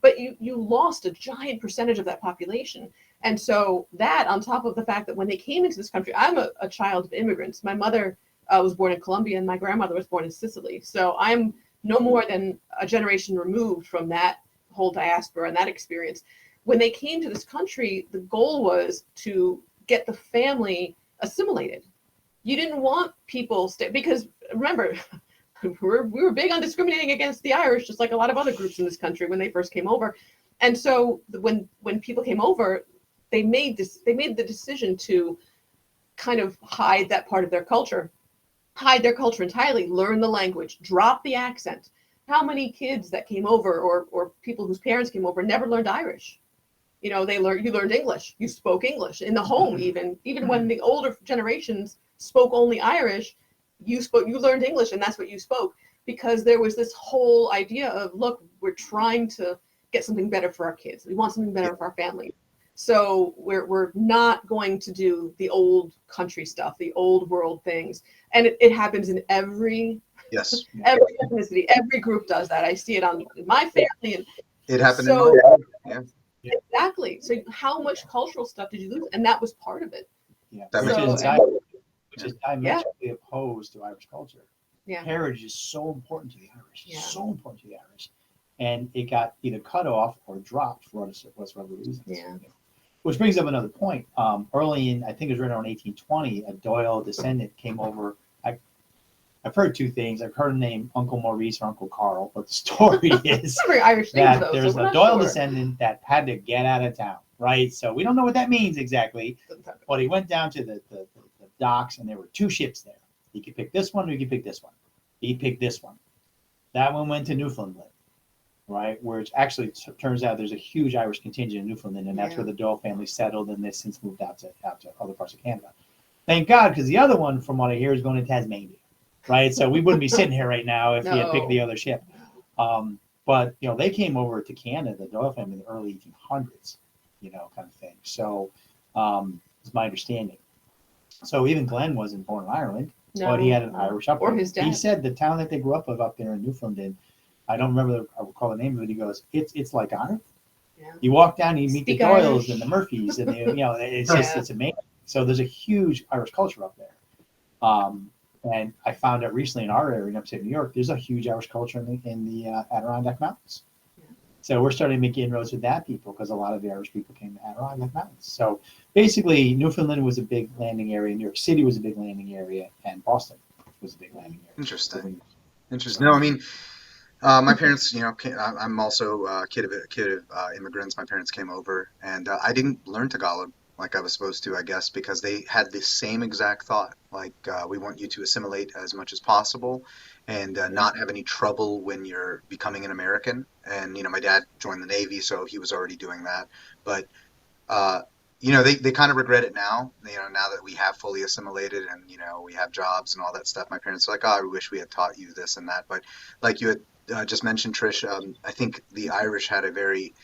Speaker 3: But you lost a giant percentage of that population. And so that, on top of the fact that when they came into this country, I'm a child of immigrants. My mother was born in Colombia and my grandmother was born in Sicily. So I'm no more than a generation removed from that whole diaspora and that experience. When they came to this country, the goal was to get the family assimilated. You didn't want people because remember, we were big on discriminating against the Irish, just like a lot of other groups in this country when they first came over. And so when people came over, they made the decision to kind of hide that part of their culture, hide their culture entirely, learn the language, drop the accent. How many kids that came over or people whose parents came over never learned Irish? You learned English, you spoke English in the home, even when the older generations spoke only Irish, you learned English, and that's what you spoke, because there was this whole idea of, look, we're trying to get something better for our kids. We want something better for our family. So we're not going to do the old country stuff, the old world things. And it happens in every ethnicity, every group does that. I see it in my family. And
Speaker 1: it happened in my family.
Speaker 3: Yeah. Exactly. So how much cultural stuff did you lose? And that was part of it.
Speaker 2: Yeah.
Speaker 1: That makes
Speaker 2: sense. Which is diametrically opposed to Irish culture.
Speaker 3: Yeah.
Speaker 2: Heritage is so important to the Irish.
Speaker 3: Yeah.
Speaker 2: So important to the Irish. And it got either cut off or dropped for whatever reasons.
Speaker 3: Yeah.
Speaker 2: Which brings up another point. Early in, I think it was right around 1820, a Doyle descendant came over. I've heard two things. I've heard the name Uncle Maurice or Uncle Carl, but the story is
Speaker 3: Irish
Speaker 2: that
Speaker 3: though,
Speaker 2: there's a Doyle descendant that had to get out of town, right? So we don't know what that means exactly, but he went down to the docks, and there were two ships there. He could pick this one or he could pick this one. He picked this one. That one went to Newfoundland, right? Where it actually turns out there's a huge Irish contingent in Newfoundland, and that's where the Doyle family settled, and they've since moved out to other parts of Canada. Thank God, because the other one, from what I hear, is going to Tasmania, right? So we wouldn't be sitting here right now if he had picked the other ship. But they came over to Canada, the Doyle family, in the early 1800s, kind of thing. So it's my understanding. So even Glenn wasn't born in Ireland, but he had an Irish upbringing.
Speaker 3: Or his dad.
Speaker 2: He said the town that they grew up there in Newfoundland, I don't remember, I recall the name of it. He goes, it's like Ireland.
Speaker 3: Yeah.
Speaker 2: You walk down and you meet the Doyles
Speaker 3: Irish.
Speaker 2: and the Murphys, and it's just it's amazing. So there's a huge Irish culture up there. And I found out recently in our area in upstate New York, there's a huge Irish culture in the Adirondack Mountains.
Speaker 3: Yeah.
Speaker 2: So we're starting to make inroads with that people because a lot of the Irish people came to Adirondack Mountains. So basically, Newfoundland was a big landing area, New York City was a big landing area, and Boston was a big landing area.
Speaker 1: Interesting. Interesting. No, I mean, my parents, I'm also a kid of immigrants. My parents came over, and I didn't learn Tagalog like I was supposed to, I guess, because they had the same exact thought. Like, we want you to assimilate as much as possible and not have any trouble when you're becoming an American. And, my dad joined the Navy, so he was already doing that. But, uh, they kind of regret it now, now that we have fully assimilated and, we have jobs and all that stuff. My parents are like, oh, I wish we had taught you this and that. But like you had just mentioned, Trish, I think the Irish had a very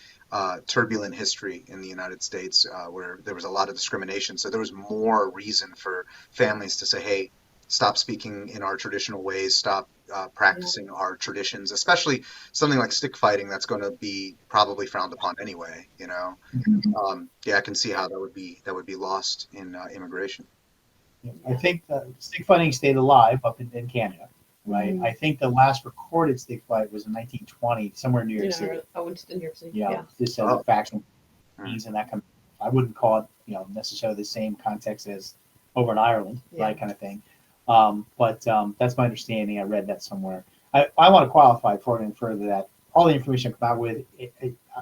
Speaker 1: turbulent history in the United States where there was a lot of discrimination. So there was more reason for families to say, hey, stop speaking in our traditional ways, stop practicing our traditions, especially something like stick fighting that's going to be probably frowned upon anyway. Yeah, I can see how that would be lost in immigration.
Speaker 2: I think the stick fighting stayed alive up in Canada, right? I think the last recorded stick fight was in 1920, somewhere in New York City.
Speaker 3: Oh, it's in New York City.
Speaker 2: Yeah,
Speaker 3: Yeah.
Speaker 2: this has faction and that kind of, I wouldn't call it, necessarily the same context as over in Ireland, right, kind of thing. But that's my understanding. I read that somewhere. I want to qualify before I go further that all the information I come out with,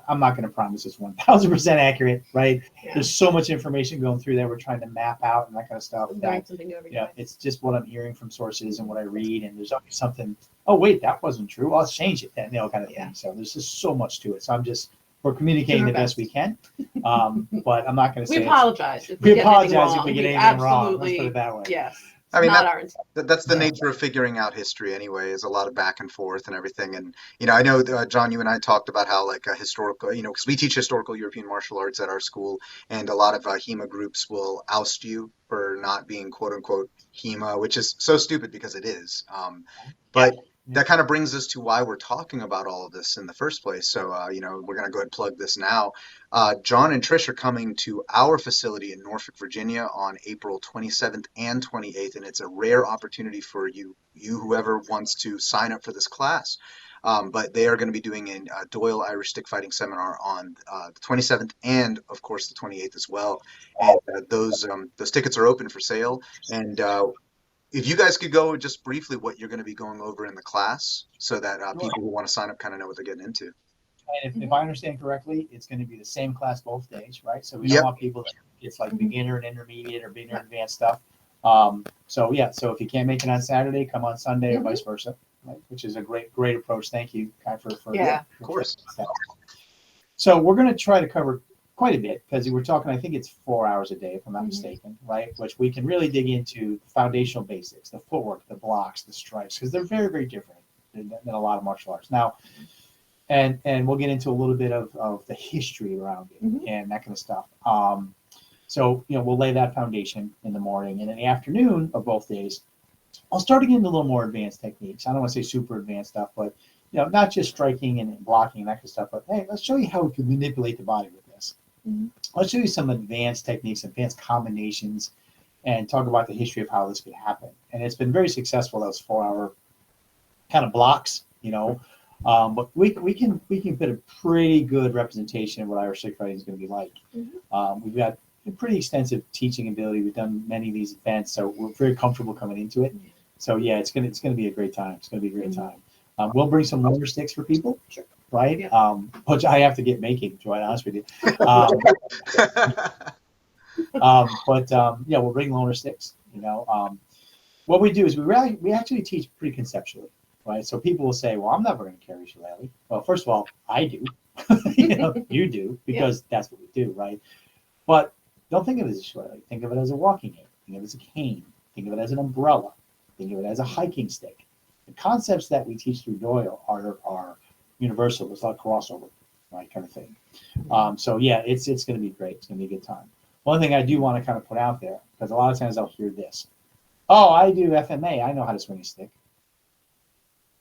Speaker 2: I'm not going to promise it's 1,000% accurate, right?
Speaker 3: Yeah.
Speaker 2: There's so much information going through that we're trying to map out and that kind of stuff.
Speaker 3: Learn something new every day.
Speaker 2: It's just what I'm hearing from sources and what I read, and there's always something. Oh wait, that wasn't true. I'll change it then, kind of thing. So there's just so much to it. So we're communicating the best we can, but I'm not going to say.
Speaker 3: We apologize.
Speaker 2: We apologize if we get anything wrong. Let's put it that way.
Speaker 3: Yes.
Speaker 1: I mean,
Speaker 3: not our intent.
Speaker 1: that's the nature of figuring out history anyway, is a lot of back and forth and everything. And, I know, John, you and I talked about how, like, a historical, because we teach historical European martial arts at our school, and a lot of HEMA groups will oust you for not being quote unquote HEMA, which is so stupid because it is. But that kind of brings us to why we're talking about all of this in the first place. So, we're going to go ahead and plug this now. John and Trish are coming to our facility in Norfolk, Virginia on April 27th and 28th, and it's a rare opportunity for you whoever wants to sign up for this class. But they are going to be doing a Doyle Irish stick fighting seminar on the 27th and, of course, the 28th as well. And those tickets are open for sale. And if you guys could go just briefly what you're going to be going over in the class so that people who want to sign up kind of know what they're getting into.
Speaker 2: And if I understand correctly, it's going to be the same class both days, right? So we don't want people that it's like beginner and intermediate or beginner and advanced stuff. So if you can't make it on Saturday, come on Sunday or vice versa, right? Which is a great approach. Thank you, Kai, for
Speaker 1: of course.
Speaker 2: So we're going to try to cover quite a bit because we're talking, I think it's 4 hours a day, if I'm not mistaken, right? Which we can really dig into the foundational basics, the footwork, the blocks, the strikes, because they're very, very different than a lot of martial arts. Now, and we'll get into a little bit of the history around it and that kind of stuff. So, we'll lay that foundation in the morning, and in the afternoon of both days, I'll start to get into a little more advanced techniques. I don't want to say super advanced stuff, but, not just striking and blocking and that kind of stuff, but hey, let's show you how we can manipulate the body with this. I'll show you some advanced techniques, advanced combinations, and talk about the history of how this could happen. And it's been very successful, those 4 hour kind of blocks, but we can put a pretty good representation of what Irish stick fighting is going to be like. We've got a pretty extensive teaching ability. We've done many of these events, so we're very comfortable coming into it. So yeah, it's gonna be a great time. It's gonna be a great time. We'll bring some loaner sticks for people, right? Which I have to get making, to be honest with you. We'll bring loaner sticks. What we do is we actually teach pretty conceptually, right? So people will say, "Well, I'm never going to carry Shillelagh." Well, first of all, I do. You do because that's what we do, right? But don't think of it as a Shillelagh. Think of it as a walking aid. Think of it as a cane. Think of it as an umbrella. Think of it as a hiking stick. The concepts that we teach through Doyle are universal. There's a lot of crossover, right, kind of thing. It's going to be great. It's going to be a good time. One thing I do want to kind of put out there, because a lot of times I'll hear this: "Oh, I do FMA. I know how to swing a stick."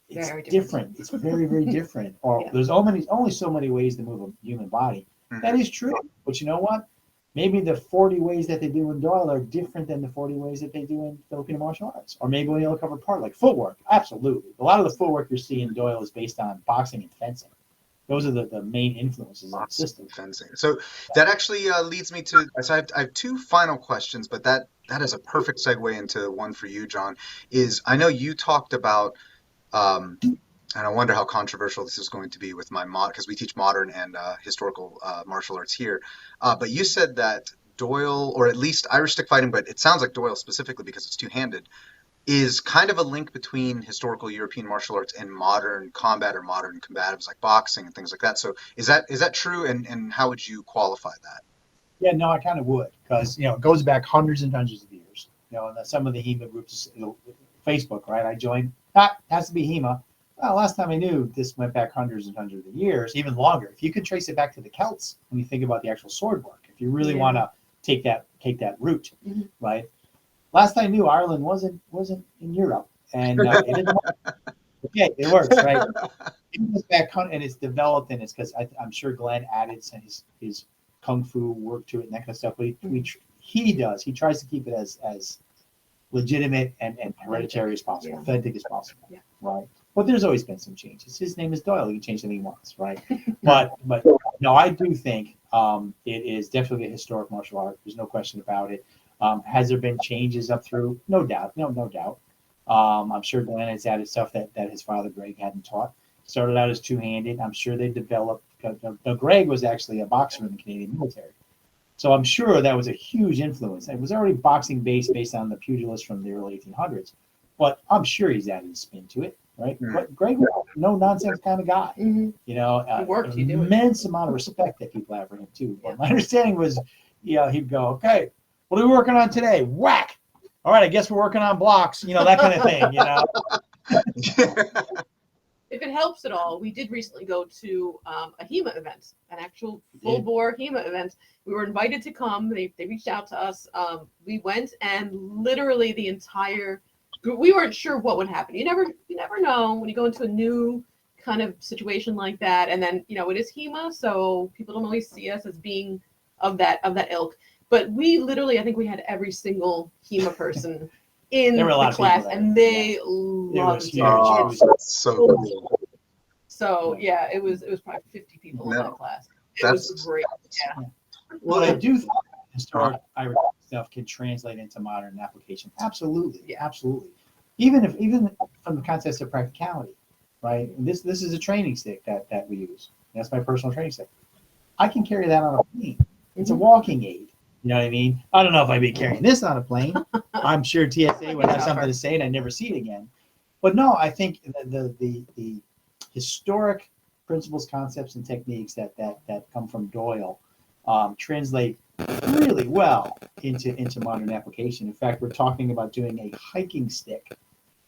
Speaker 2: It's very different. It's very, very different. Or there's only so many ways to move a human body. That is true. But you know what? Maybe the 40 ways that they do in Doyle are different than the 40 ways that they do in Filipino martial arts. Or maybe when you cover part like footwork. Absolutely. A lot of the footwork you're seeing in Doyle is based on boxing and fencing. those are the main influences of the
Speaker 1: Lots
Speaker 2: system.
Speaker 1: of fencing. So that actually leads me to, so I have two final questions, but that is a perfect segue into one for you, John, is I know you talked about, and I wonder how controversial this is going to be with my because we teach modern and historical martial arts here. But you said that Doyle, or at least Irish stick fighting, but it sounds like Doyle specifically because it's two-handed, is kind of a link between historical European martial arts and modern combat or modern combatives like boxing and things like that. So is that true? And how would you qualify that?
Speaker 2: Yeah, no, I kind of would, because it goes back hundreds and hundreds of years. And some of the HEMA groups, Facebook, right? I joined. Has to be HEMA. Well, last time I knew, this went back hundreds and hundreds of years, even longer. If you could trace it back to the Celts, when you think about the actual sword work, if you really want to take that route, right? Last I knew, Ireland wasn't in Europe, and it didn't work. Okay, it works, right? It goes back, and it's developed, and it's because I'm sure Glenn added his kung fu work to it and that kind of stuff. But he tries to keep it as legitimate and hereditary as possible, authentic as possible, right? But there's always been some changes. His name is Doyle. He can change anything he wants, right? but no, I do think it is definitely a historic martial art. There's no question about it. Has there been changes up through? No doubt. No doubt. I'm sure Glenn has added stuff that his father Greg hadn't taught. Started out as two-handed. I'm sure they developed. Greg was actually a boxer in the Canadian military, so I'm sure that was a huge influence. It was already boxing based on the pugilists from the early 1800s, but I'm sure he's added a spin to it, right? Mm-hmm. Greg was a no-nonsense kind of guy. Mm-hmm. Immense amount of respect that people have for him too. But my understanding was, he'd go, okay, what are we working on today? Whack. All right, I guess we're working on blocks, that kind of thing,
Speaker 3: If it helps at all, we did recently go to a HEMA event, an actual full-bore HEMA event. We were invited to come. They reached out to us. We went, and literally the entire group, we weren't sure what would happen. You never know when you go into a new kind of situation like that. And then, it is HEMA, so people don't always see us as being of that ilk. But we literally, I think we had every single HEMA person in the class, and they loved it.
Speaker 1: Oh, that's so cool.
Speaker 3: So it was probably 50 people in that class. It was great. Yeah.
Speaker 2: Well, I do think historic Irish stuff can translate into modern application. Absolutely, absolutely. Even from the context of practicality, right? This is a training stick that we use. That's my personal training stick. I can carry that on a plane. It's a walking aid. You know what I mean? I don't know if I'd be carrying this on a plane. I'm sure TSA would have something to say and I'd never see it again. But no, I think the historic principles, concepts, and techniques that come from Doyle translate really well into modern application. In fact, we're talking about doing a hiking stick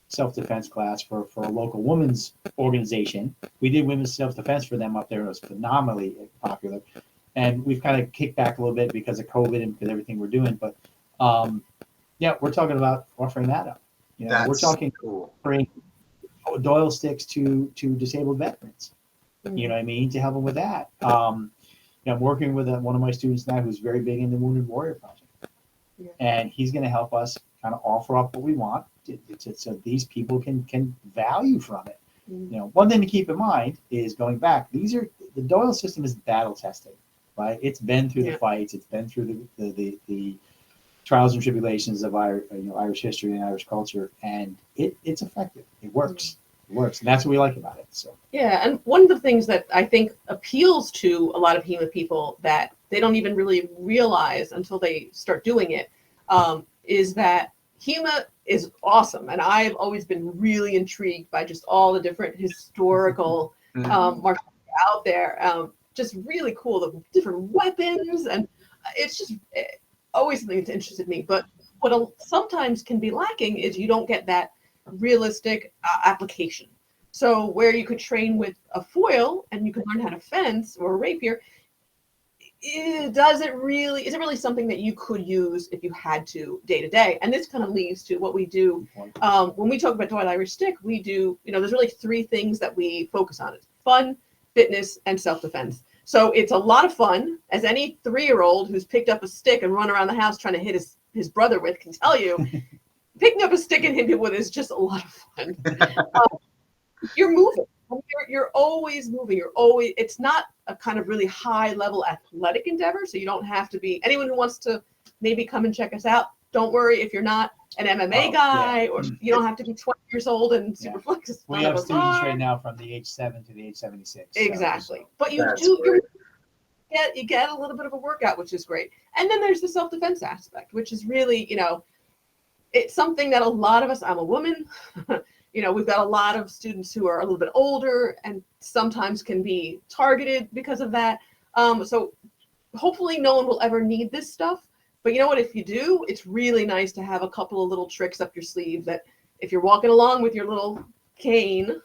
Speaker 2: self-defense class for a local women's organization. We did women's self-defense for them up there. It was phenomenally popular. And we've kind of kicked back a little bit because of COVID and because everything we're doing. But we're talking about offering that up. We're talking offering Doyle sticks to disabled veterans. Mm-hmm. You know what I mean? To help them with that. I'm working with one of my students now who's very big in the Wounded Warrior Project. Yeah. And he's going to help us kind of offer up what we want so these people can value from it. Mm-hmm. One thing to keep in mind is going back. The Doyle system is battle tested. Right, it's been through the fights. It's been through the trials and tribulations of Irish history and Irish culture, and it's effective. It works. It works, and that's what we like about it. So
Speaker 3: and one of the things that I think appeals to a lot of HEMA people that they don't even really realize until they start doing it is that HEMA is awesome, and I've always been really intrigued by just all the different historical martial arts out there. Just really cool, the different weapons, and it's just always something that's interested me. But what sometimes can be lacking is you don't get that realistic application. So where you could train with a foil and you could learn how to fence or a rapier, is it really something that you could use if you had to day to day? And this kind of leads to what we do when we talk about Doyle Irish Stick. We do, there's really three things that we focus on: it's fun, fitness, and self-defense. So it's a lot of fun, as any 3-year-old who's picked up a stick and run around the house trying to hit his brother with can tell you. Picking up a stick and hitting people with is just a lot of fun. You're moving, You're always moving. It's not a kind of really high level athletic endeavor. So you don't have to be, anyone who wants to maybe come and check us out, don't worry if you're not an MMA guy, or you don't have to be 20 years old and super flex.
Speaker 2: We have students right now from the age 7 to the age 76.
Speaker 3: Exactly.
Speaker 2: So.
Speaker 3: But you get a little bit of a workout, which is great. And then there's the self-defense aspect, which is really, it's something that a lot of us, I'm a woman, we've got a lot of students who are a little bit older and sometimes can be targeted because of that. So hopefully no one will ever need this stuff. But you know what, if you do, it's really nice to have a couple of little tricks up your sleeve that if you're walking along with your little cane,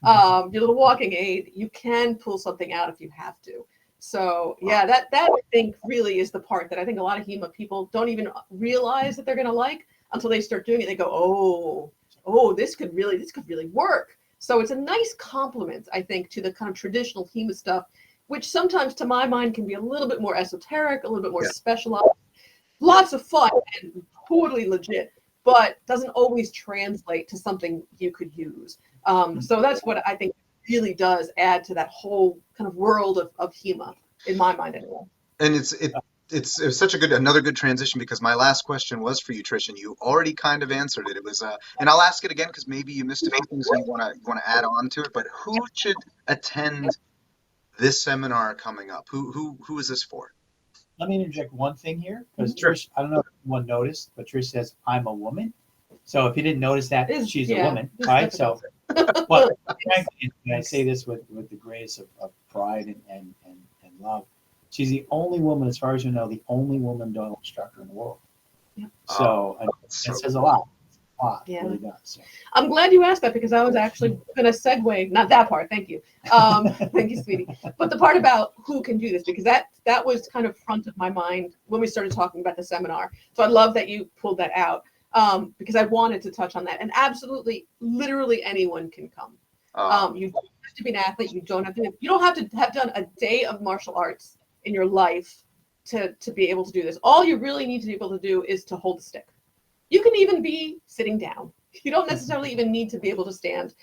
Speaker 3: your little walking aid, you can pull something out if you have to. So yeah, that I think really is the part that I think a lot of HEMA people don't even realize that they're going to like until they start doing it. They go, oh, this could really work. So it's a nice compliment, I think, to the kind of traditional HEMA stuff, which sometimes to my mind can be a little bit more esoteric, a little bit more specialized. Lots of fun and totally legit, but doesn't always translate to something you could use. So that's what I think really does add to that whole kind of world of HEMA, in my mind anyway.
Speaker 1: And it's such another good transition, because my last question was for you, Trish, and you already kind of answered it. It was and I'll ask it again because maybe you missed a few things and you want to add on to it. But who should attend this seminar coming up? Who is this for?
Speaker 2: Let me interject one thing here, because Trish, I don't know if anyone noticed, but Trish says, I'm a woman. So if you didn't notice that, she's a woman, right? So, but frankly, and I say this with the greatest of pride and love, she's the only woman, as far as you know, the only woman Doyle instructor in the world. Yeah. So it says a lot.
Speaker 3: Yeah.
Speaker 2: Really does, so.
Speaker 3: I'm glad you asked that, because I was actually going to segue, not that part, thank you. Thank you, sweetie. But the part about who can do this, because that was kind of front of my mind when we started talking about the seminar. So I love that you pulled that out, because I wanted to touch on that. And absolutely, literally anyone can come. You don't have to be an athlete. You don't have to have done a day of martial arts in your life to be able to do this. All you really need to be able to do is to hold the stick. You can even be sitting down. You don't necessarily even need to be able to stand.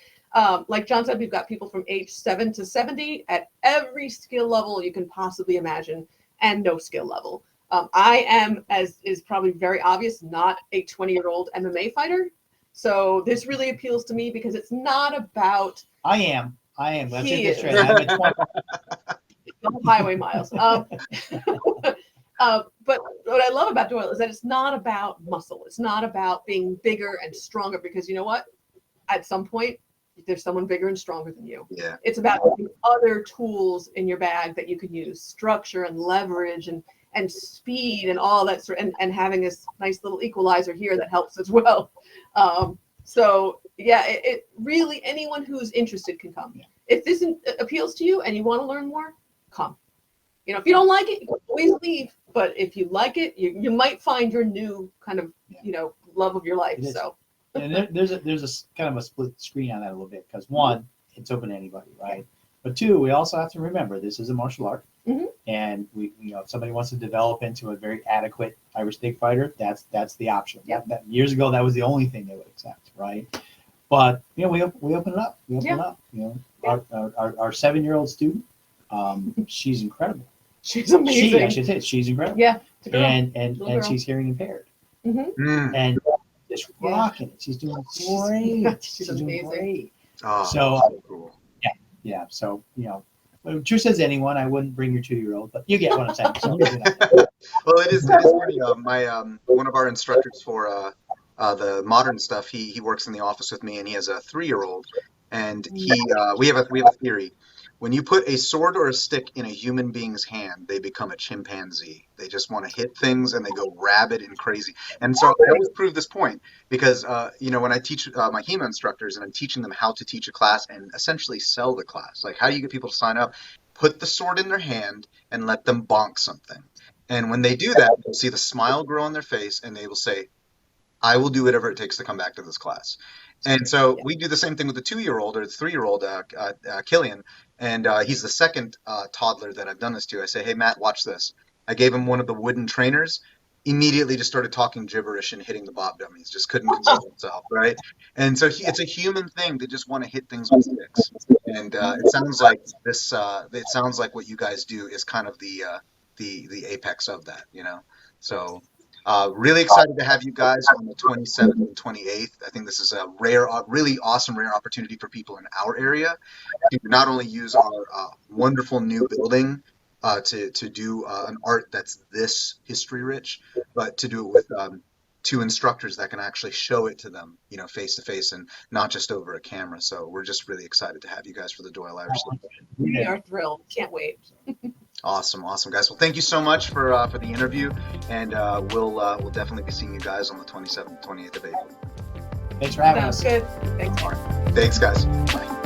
Speaker 3: Like John said, we've got people from age 7 to 70 at every skill level you can possibly imagine, and no skill level. I am, as is probably very obvious, not a 20-year-old MMA fighter. So this really appeals to me because it's not about...
Speaker 2: I am. Let's get this straight. I'm at 20.
Speaker 3: Highway miles. But what I love about Doyle is that it's not about muscle. It's not about being bigger and stronger, because you know what? At some point, there's someone bigger and stronger than you.
Speaker 1: Yeah.
Speaker 3: It's about having other tools in your bag that you can use, structure and leverage and speed and all that sort, and having this nice little equalizer here that helps as well. So yeah, it really, anyone who's interested can come. Yeah. If this appeals to you and you want to learn more, come. If you don't like it, you can always leave. But if you like it, you might find your new kind of, love of your life. So.
Speaker 2: And there's a kind of a split screen on that a little bit, because one, it's open to anybody, right? But two, we also have to remember this is a martial art, and we, if somebody wants to develop into a very adequate Irish stick fighter, that's the option.
Speaker 3: Yep.
Speaker 2: That years ago, that was the only thing they would accept, right? But we open it up. We open it up. Our 7-year-old student, she's incredible.
Speaker 3: She's amazing.
Speaker 2: I should say she's incredible.
Speaker 3: Yeah,
Speaker 2: and she's hearing impaired, and just rocking it. She's doing great.
Speaker 3: She's doing great.
Speaker 1: Oh,
Speaker 2: so
Speaker 1: cool.
Speaker 2: Yeah. So when Trish says anyone, I wouldn't bring your 2-year-old, but you get what I'm saying. So,
Speaker 1: Well, it is funny. One of our instructors for the modern stuff, he works in the office with me, and he has a 3-year-old, and we have a theory. When you put a sword or a stick in a human being's hand, they become a chimpanzee. They just want to hit things and they go rabid and crazy. And so I always prove this point because, when I teach my HEMA instructors and I'm teaching them how to teach a class and essentially sell the class, like how do you get people to sign up? Put the sword in their hand and let them bonk something. And when they do that, you'll see the smile grow on their face and they will say, I will do whatever it takes to come back to this class. And so we do the same thing with the 2-year-old or the 3-year-old, Killian. And he's the second toddler that I've done this to. I say, hey, Matt, watch this. I gave him one of the wooden trainers. immediately just started talking gibberish and hitting the bob dummies, just couldn't control himself, right? And so it's a human thing to just want to hit things with sticks. And it sounds like it sounds like what you guys do is kind of the apex of that, you know? So really excited to have you guys on the 27th and 28th. I think this is a really awesome, rare opportunity for people in our area to not only use our wonderful new building to do an art that's this history rich, but to do it with two instructors that can actually show it to them, you know, face to face and not just over a camera. So we're just really excited to have you guys for the Doyle Irish.
Speaker 3: We are thrilled. Can't wait.
Speaker 1: Awesome, guys. Well, thank you so much for the interview, and we'll definitely be seeing you guys on the 27th, 28th of April.
Speaker 2: Thanks for having
Speaker 3: Sounds
Speaker 2: us.
Speaker 3: good. Thanks, Mark.
Speaker 1: Thanks, guys. Bye.